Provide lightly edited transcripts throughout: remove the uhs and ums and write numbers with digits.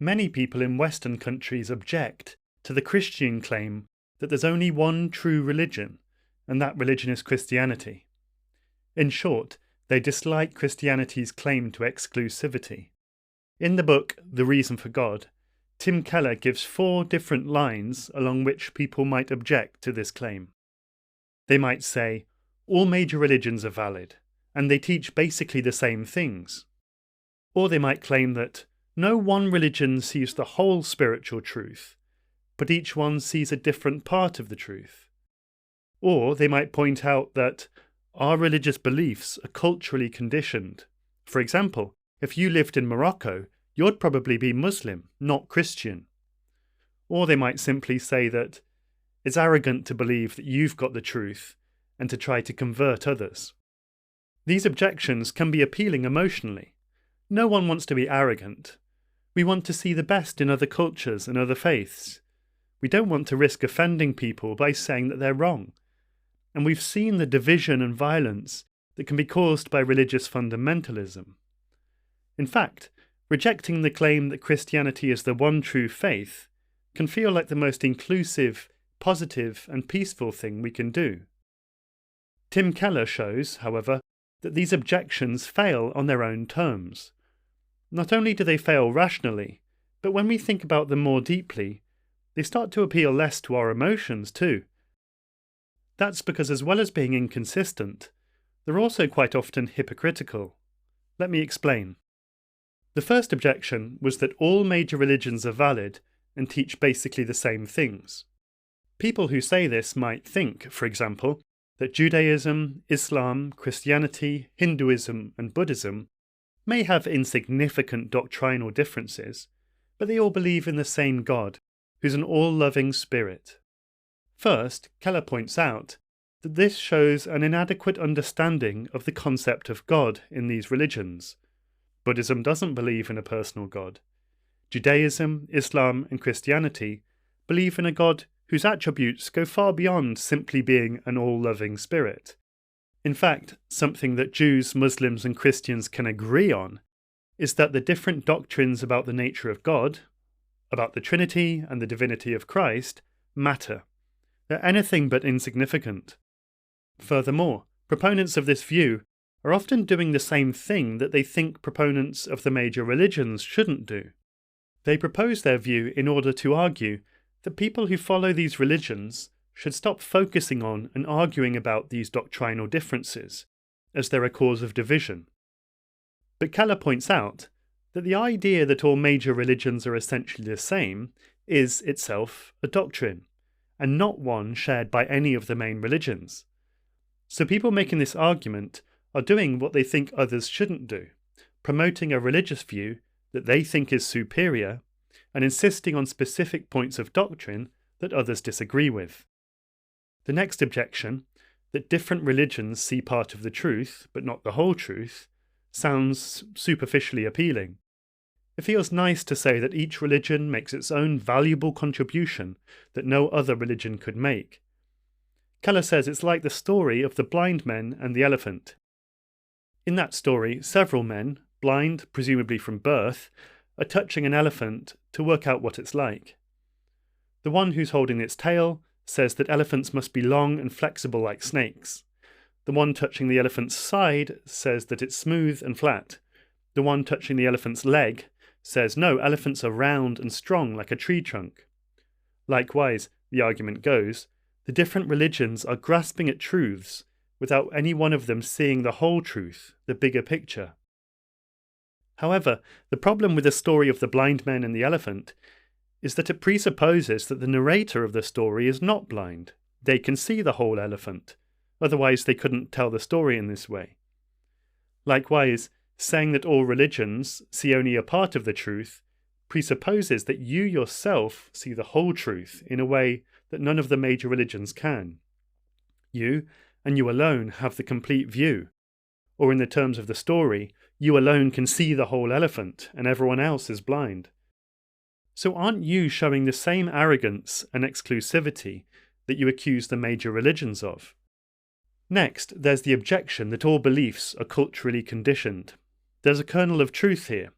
Many people in Western countries object to the Christian claim that there's only one true religion, and that religion is Christianity. In short, they dislike Christianity's claim to exclusivity. In the book The Reason for God, Tim Keller gives 4 different lines along which people might object to this claim. They might say, all major religions are valid, and they teach basically the same things. Or they might claim that no one religion sees the whole spiritual truth, but each one sees a different part of the truth. Or they might point out that our religious beliefs are culturally conditioned. For example, if you lived in Morocco, you'd probably be Muslim, not Christian. Or they might simply say that it's arrogant to believe that you've got the truth and to try to convert others. These objections can be appealing emotionally. No one wants to be arrogant. We want to see the best in other cultures and other faiths. We don't want to risk offending people by saying that they're wrong. And we've seen the division and violence that can be caused by religious fundamentalism. In fact, rejecting the claim that Christianity is the one true faith can feel like the most inclusive, positive, and peaceful thing we can do. Tim Keller shows, however, that these objections fail on their own terms. Not only do they fail rationally, but when we think about them more deeply, they start to appeal less to our emotions too. That's because as well as being inconsistent, they're also quite often hypocritical. Let me explain. The first objection was that all major religions are valid and teach basically the same things. People who say this might think, for example, that Judaism, Islam, Christianity, Hinduism, and Buddhism may have insignificant doctrinal differences, but they all believe in the same God, who's an all-loving spirit. First, Keller points out that this shows an inadequate understanding of the concept of God in these religions. Buddhism doesn't believe in a personal God. Judaism, Islam, and Christianity believe in a God whose attributes go far beyond simply being an all-loving spirit. In fact, something that Jews, Muslims, and Christians can agree on is that the different doctrines about the nature of God, about the Trinity and the divinity of Christ, matter. They're anything but insignificant. Furthermore, proponents of this view are often doing the same thing that they think proponents of the major religions shouldn't do. They propose their view in order to argue that people who follow these religions should stop focusing on and arguing about these doctrinal differences, as they're a cause of division. But Keller points out that the idea that all major religions are essentially the same is itself a doctrine, and not one shared by any of the main religions. So people making this argument are doing what they think others shouldn't do, promoting a religious view that they think is superior, and insisting on specific points of doctrine that others disagree with. The next objection, that different religions see part of the truth, but not the whole truth, sounds superficially appealing. It feels nice to say that each religion makes its own valuable contribution that no other religion could make. Keller says it's like the story of the blind men and the elephant. In that story, several men, blind presumably from birth, are touching an elephant to work out what it's like. The one who's holding its tail says that elephants must be long and flexible like snakes. The one touching the elephant's side says that it's smooth and flat. The one touching the elephant's leg says no, elephants are round and strong like a tree trunk. Likewise, the argument goes, the different religions are grasping at truths without any one of them seeing the whole truth, the bigger picture. However, the problem with the story of the blind men and the elephant is that it presupposes that the narrator of the story is not blind. They can see the whole elephant. Otherwise, they couldn't tell the story in this way. Likewise, saying that all religions see only a part of the truth presupposes that you yourself see the whole truth in a way that none of the major religions can. You, and you alone, have the complete view. Or in the terms of the story, you alone can see the whole elephant, and everyone else is blind. So aren't you showing the same arrogance and exclusivity that you accuse the major religions of? Next, there's the objection that all beliefs are culturally conditioned. There's a kernel of truth here.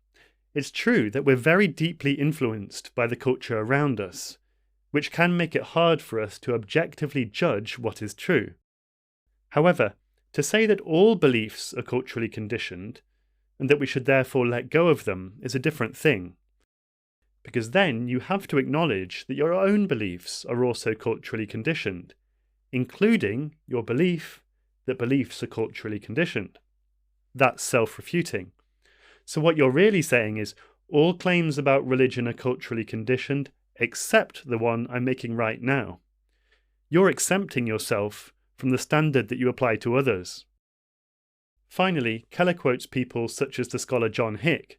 it's true that we're very deeply influenced by the culture around us, which can make it hard for us to objectively judge what is true. However, to say that all beliefs are culturally conditioned, and that we should therefore let go of them, is a different thing. Because then you have to acknowledge that your own beliefs are also culturally conditioned, including your belief that beliefs are culturally conditioned. That's self-refuting. So what you're really saying is, all claims about religion are culturally conditioned, except the one I'm making right now. You're exempting yourself from the standard that you apply to others. Finally, Keller quotes people such as the scholar John Hick,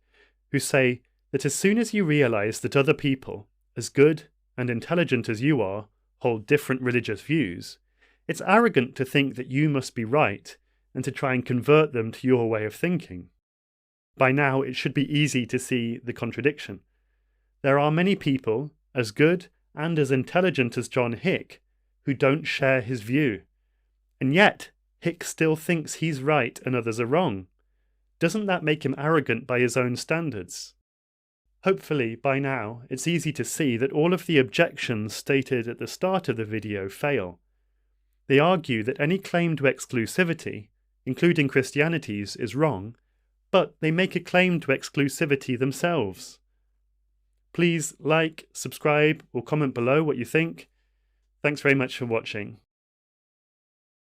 who say that as soon as you realize that other people, as good and intelligent as you are, hold different religious views, it's arrogant to think that you must be right and to try and convert them to your way of thinking. By now, it should be easy to see the contradiction. There are many people, as good and as intelligent as John Hick, who don't share his view. And yet, Hick still thinks he's right and others are wrong. Doesn't that make him arrogant by his own standards? Hopefully, by now, it's easy to see that all of the objections stated at the start of the video fail. They argue that any claim to exclusivity, including Christianity's, is wrong, but they make a claim to exclusivity themselves. Please like, subscribe, or comment below what you think. Thanks very much for watching.